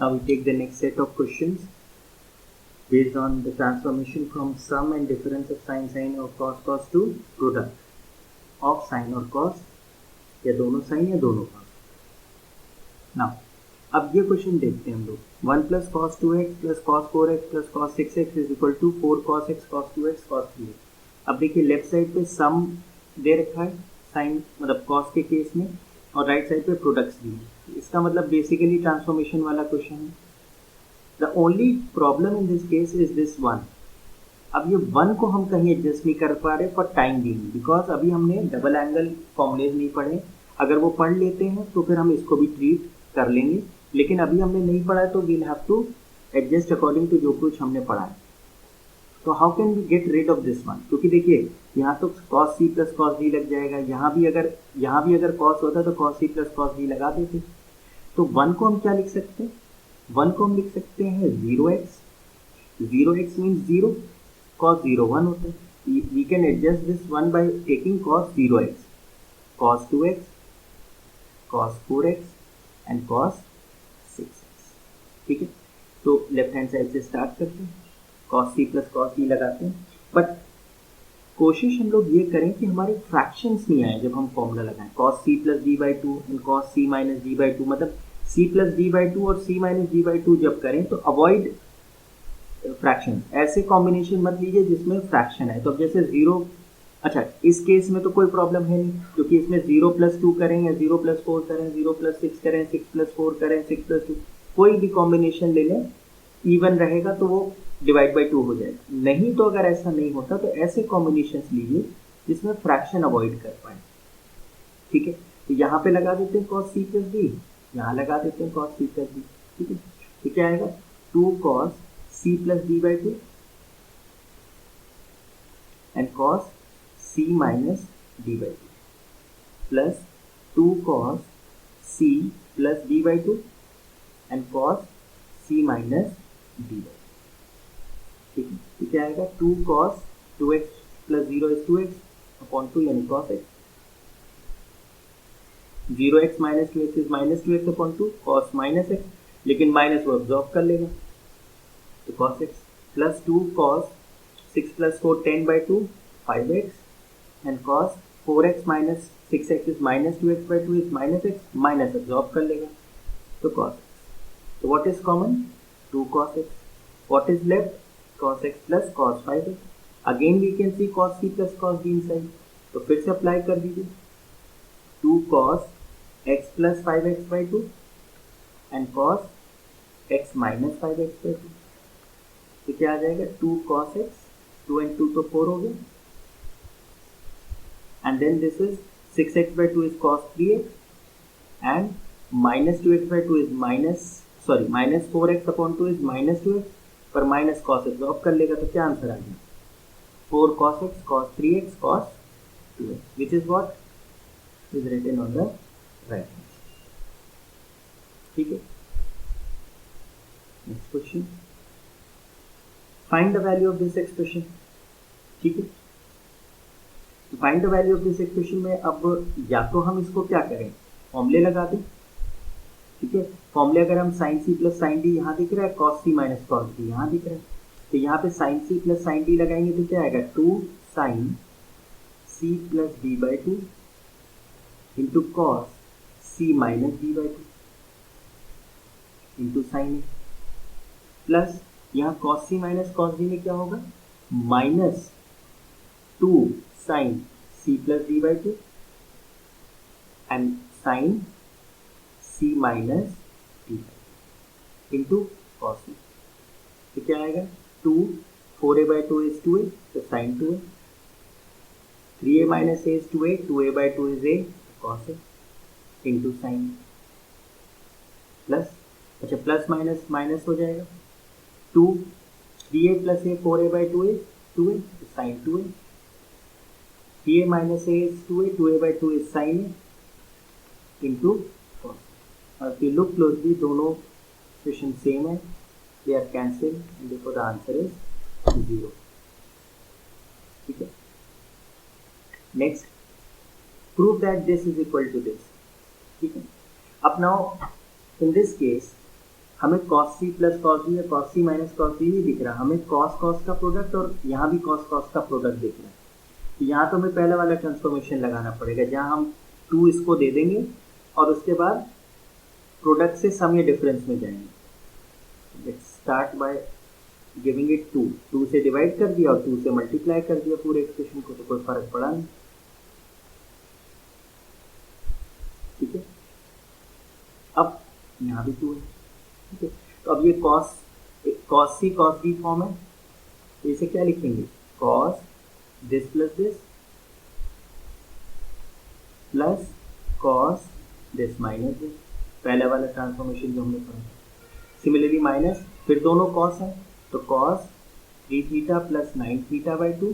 Now we take the next set of questions based on the transformation from sum and difference of sin or cos to product of sin और cos, या दोनों sin या दोनों cos. Now अब ये question देखते हैं हम लोग. 1 plus cos 2x plus cos 4x plus cos 6x is equal to 4 cos x cos 2x cos 3x. अब देखिए लेफ्ट साइड पे सम दे रखा है साइन मतलब cos के केस में, और राइट साइड पे प्रोडक्ट्स दी है. इसका मतलब बेसिकली ट्रांसफॉर्मेशन वाला क्वेश्चन है. The only problem in this case is this 1. अब ये 1 को हम कहीं एडजस्ट नहीं कर पा रहे फॉर टाइम बीइंग, बिकॉज अभी हमने डबल एंगल फॉर्मूलेज नहीं पढ़े. अगर वो पढ़ लेते हैं तो फिर हम इसको भी ट्रीट कर लेंगे, लेकिन अभी हमने नहीं पढ़ा है तो we'll have to adjust according to जो कुछ हमने पढ़ा है. तो how can we get rid of this one, क्योंकि देखिए यहाँ तो cos c plus cos d लग जाएगा, यहाँ भी अगर cos होता तो cos c plus cos d लगा देते. तो 1 को हम क्या लिख सकते हैं? 1 को हम लिख सकते हैं 0x. 0x मीन्स 0, cos 0 1 होता है. We can adjust this 1 by taking cos 0x, cos 2x, cos 4x and cos 6x. ठीक है, तो लेफ्ट हैंड साइड से स्टार्ट करते हैं, cos c plus cos d लगाते हैं. बट कोशिश हम लोग ये करें कि हमारे फ्रैक्शंस नहीं आए जब हम फॉर्मूला लगाएं. cos c plus d by 2 and cos c minus d by 2, मतलब c प्लस d बाई 2 और c माइनस d बाई 2 जब करें तो अवॉइड फ्रैक्शन. ऐसे कॉम्बिनेशन मत लीजिए जिसमें फ्रैक्शन है. तो अब जैसे 0, अच्छा इस केस में तो कोई प्रॉब्लम है नहीं, क्योंकि इसमें 0 प्लस 2 करें या 0 प्लस 4 करें, 0 प्लस 6 करें, 6 प्लस 4 करें, 6 प्लस 2, कोई भी कॉम्बिनेशन ले लें, इवन रहेगा तो वो डिवाइड बाई 2 हो जाएगा. नहीं तो अगर ऐसा नहीं होता तो ऐसे कॉम्बिनेशन लीजिए जिसमें फ्रैक्शन अवॉइड कर पाए. ठीक है, तो यहाँ पे लगा देते हैं cos c प्लस d, यहाँ लगा देते हैं cos c प्लस d. ठीक है, तो क्या आएगा 2 cos c plus d by 2 and cos c minus d by 2 plus 2 cos c plus d by 2 and cos c minus d by 2. ठीक है, तो क्या आएगा 2 cos 2x plus 0 is 2x upon 2 यानी cos x. 0x minus 2x is minus 2x upon 2 cos minus x, लेकिन minus वो absorb कर लेगा तो cos x plus 2 cos 6 plus 4 10 by 2 5x and cos 4x minus 6x is minus 2x by 2 is minus x, minus absorb कर लेगा तो cos x. तो what is common 2 cos x. What is left cos x plus cos 5x. Again we can see cos c plus cos d inside. तो फिर से apply कर दीजिए 2 cos x plus 5x by 2 and cos x minus 5x by 2. तो क्या आ जाएगा 2 cos x, 2 and 2 तो 4 हो गया, and then this is 6x by 2 is cos 3x and minus 2x by 2 is minus 4x upon 2 is minus 2x, पर minus cos absorb कर लेगा. तो क्या आंसर आ गया 4 cos x cos 3x cos 2x, which is what is written on the right hand. ठीक है, next question, find the value of this expression. ठीक है, तो find the value of this expression में अब या तो हम इसको क्या करें फॉर्मूले लगा दें. ठीक है, फॉर्मूले अगर हम sin c plus sin d यहाँ दिख रहा है, cos c minus cos d यहाँ दिख रहा है, तो यहाँ पे sin c plus sin d लगाएंगे तो क्या आएगा 2 sin c plus d by 2 into cos c minus d by 2 into sin a, plus यहाँ cos c minus cos d में क्या होगा minus 2 sin c plus d by 2 and sin c minus d into cos c. तो क्या आएगा 2 4a by 2 is 2a, तो sin 2a, 3a minus a is 2a, 2a by 2 is a cos a into sin. Plus अच्छा plus minus minus हो जाएगा 2 3a plus a 4a by 2 is 2a, तो sin 2a, 3a minus a is 2a, 2a by 2 is sin a into cos. और if you look closely दोनों expression same है, they are cancelled and therefore the answer is 0. ठीक है, next prove that this is equal to this. ठीक है, अब now in this case हमें cos c plus cos b या cos c minus cos b नहीं दिख रहा, हमें cos cos का प्रोडक्ट और यहाँ भी cos cos का प्रोडक्ट दिख रहा है। तो यहाँ तो हमें पहले वाला ट्रांसफॉर्मेशन लगाना पड़ेगा जहाँ हम 2 इसको दे देंगे और उसके बाद प्रोडक्ट से सम या डिफरेंस में जाएंगे। Let's start by giving it 2 से डिवाइड कर दिया और 2 से मल्टीप्लाई कर दिया पूरे एक्सप्रेशन को, तो कोई फर्क पड़ा नहीं। ठीक है, अब यहाँ भी 2 है। ठीक है, तो अब ये cos c cos b form है, तो इसे क्या लिखेंगे, cos this plus this plus cos this minus this, पहले वाला ट्रांसफॉर्मेशन जो हमने पढ़ा। सिमिलरली माइनस, फिर दोनों cos है तो cos 3 theta plus 9 theta by 2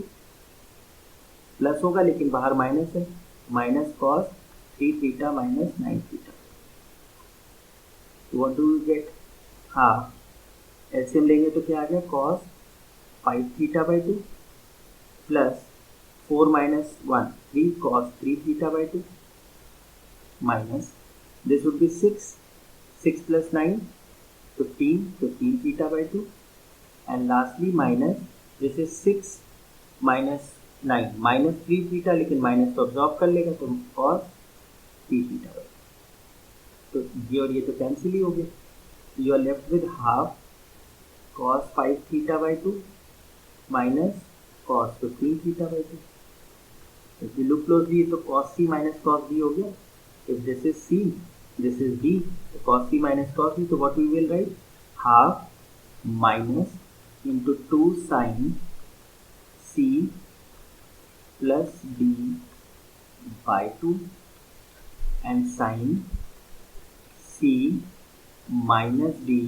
plus होगा लेकिन बाहर माइनस है, minus cos 3 theta minus 9 theta. What do you get, half. LCM लेंगे तो क्या आ गया, cos 5 theta by 2 plus 4 minus 1 3 cos 3 theta by 2 minus this would be 6 plus 9 15 theta by 2 and lastly minus this is 6 minus 9 minus 3 theta, लेकिन minus तो absorb कर लेगा तो cos 3 theta by 2, तो ये और ये तो कैंसिल ही हो गया। You are left with half cos 5 theta by 2 minus cos 15 theta by 2। if you look closely तो cos c minus cos b हो गया। if this is c, this is b, so cos c minus cos b, so what we will write, half minus into 2 sin c plus d by 2 and sin c minus d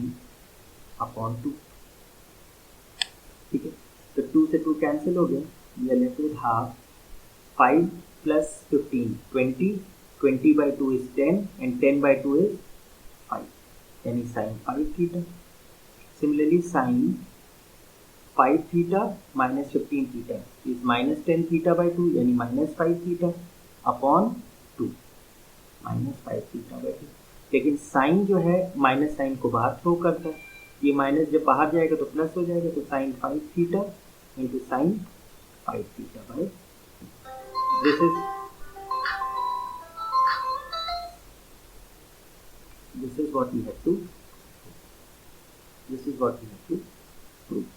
upon 2। ठीक है, तो 2 से 2 cancel हो गया, we are left with half 5 plus 15 20 by 2 is 10 and 10 by 2 is 5, यानी sin 5 theta। Similarly sin 5 theta minus 15 theta is minus 10 theta by 2, यानी minus 5 theta upon 2, minus 5 theta by 2। लेकिन sign जो है माइनस साइन को बाहर throw करता है, ये माइनस जब बाहर जाएगा तो प्लस हो जाएगा, तो sin 5 theta into sin 5 theta by 2। This is what we have to prove।